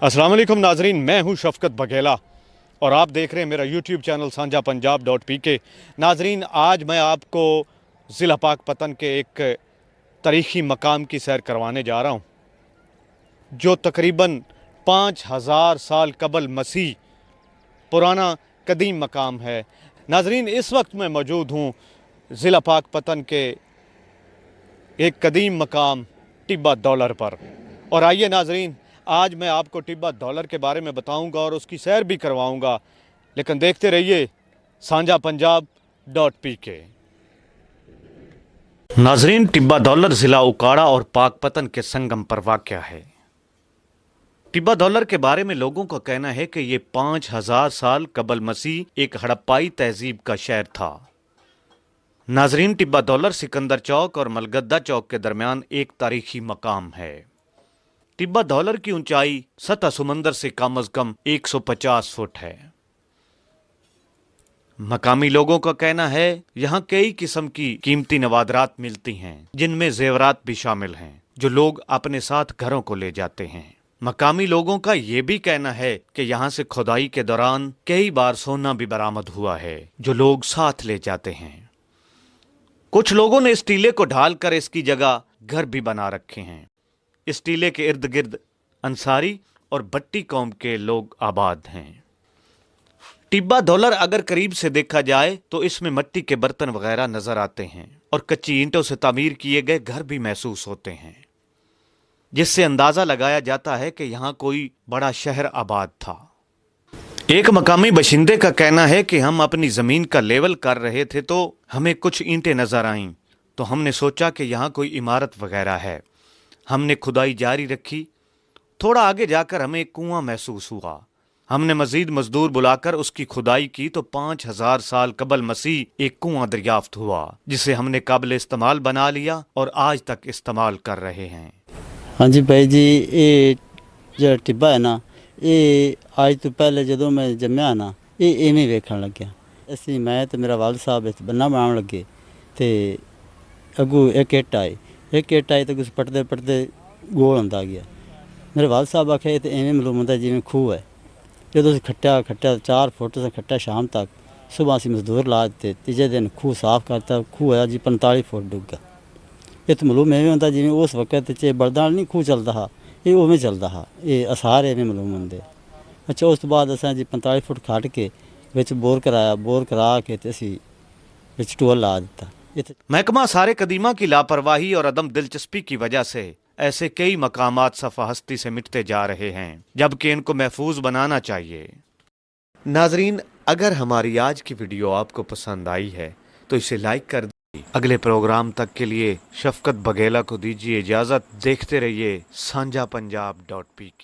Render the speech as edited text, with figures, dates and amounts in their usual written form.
अस्सलाम वालेकुम नाजरीन, मैं हूं शफकत बघेला और आप देख रहे हैं मेरा यूट्यूब चैनल sanjapunjab.pk। नाजरीन, आज मैं आपको ज़िला पाकपतन के एक तारीख़ी मकाम की सैर करवाने जा रहा हूं, जो तकरीबन 5000 साल कबल मसीह पुराना कदीम मकाम है। नाजरीन, इस वक्त मैं मौजूद हूं ज़िला पाकपतन के एक कदीम मकाम टिब्बा दौलर पर। और आइए नाजरीन, आज मैं आपको टिब्बा दौलर के बारे में बताऊंगा और उसकी सैर भी करवाऊंगा, लेकिन देखते रहिए sanjapunjab.pk। नाजरीन, टिब्बा दौलर ज़िला उकाड़ा और पाकपतन के संगम पर वाक़या है। टिब्बा दौलर के बारे में लोगों का कहना है कि ये 5000 साल कबल मसीह एक हड़प्पाई तहजीब का शहर था। नाजरीन, टिब्बा दौलर सिकंदर चौक और मलगद्दा चौक के दरमियान एक तारीखी मकाम है। टिब्बा दौलर की ऊंचाई सतह समंदर से कम अज कम 150 फुट है। मकामी लोगों का कहना है यहाँ कई किस्म की कीमती नवादरात मिलती हैं, जिनमें जेवरात भी शामिल हैं, जो लोग अपने साथ घरों को ले जाते हैं। मकामी लोगों का ये भी कहना है कि यहाँ से खुदाई के दौरान कई बार सोना भी बरामद हुआ है, जो लोग साथ ले जाते हैं। कुछ लोगों ने इस टीले को ढालकर इसकी जगह घर भी बना रखे हैं। इस टीले के इर्द गिर्द अंसारी और भट्टी कौम के लोग आबाद हैं। टिब्बा दौलर अगर करीब से देखा जाए तो इसमें मिट्टी के बर्तन वगैरह नजर आते हैं और कच्ची ईंटों से तामीर किए गए घर भी महसूस होते हैं, जिससे अंदाजा लगाया जाता है कि यहाँ कोई बड़ा शहर आबाद था। एक मकामी बशिंदे का कहना है कि हम अपनी जमीन का लेवल कर रहे थे तो हमें कुछ ईंटें नजर आईं, तो हमने सोचा कि यहाँ कोई इमारत वगैरह है। हमने खुदाई जारी रखी। थोड़ा आगे जाकर हमें एक कुआं महसूस हुआ। हमने मजीद मजदूर बुलाकर उसकी खुदाई की तो 5000 साल कबल मसीह एक कुआं दरियाफ्त हुआ, जिसे हमने काबिल इस्तेमाल बना लिया और आज तक इस्तेमाल कर रहे हैं। हाँ जी भाई जी, ये जो टिब्बा है ना, ये आज तो पहले जदों मैं जम्मिया ना, ये इवें वेखण लग्या। असीं मैं तो मेरा वाल साहब इस बन्ना बनाउण लगे ते अगू एक इट आई तो कुछ पटदे पटदे गोल होंदा गया। मेरे वाल साहब आखे ये तो इवें मालूम होंदा जिवें खूह है। जदों असीं खट्टिया 4 फुट से खट्टिया शाम तक, सुबह असीं मजदूर ला दिते, तीजे दिन खूह साफ करता, खूह होया जी 45 फुट डूंगा। ये तो मालूम इवें होंदा जिवें उस वक्त च बलदां नाल नहीं खूह चलदा हा, ये उवें चलदा हा। ये आसार इवें मालूम होंदे। अच्छा, उस तो बाद असां जी 45 फुट खट के विच बोर कराया, बोर करा के ते असीं विच टूअल ला दिता। महकमा सारे कदीमा की लापरवाही और अदम दिलचस्पी की वजह से ऐसे कई मकामात सफ़ा हस्ती से मिटते जा रहे हैं, जबकि इनको महफूज बनाना चाहिए। नाजरीन, अगर हमारी आज की वीडियो आपको पसंद आई है तो इसे लाइक कर दीजिए। अगले प्रोग्राम तक के लिए शफकत बघेला को दीजिए इजाज़त। देखते रहिए sanjapunjab.pk।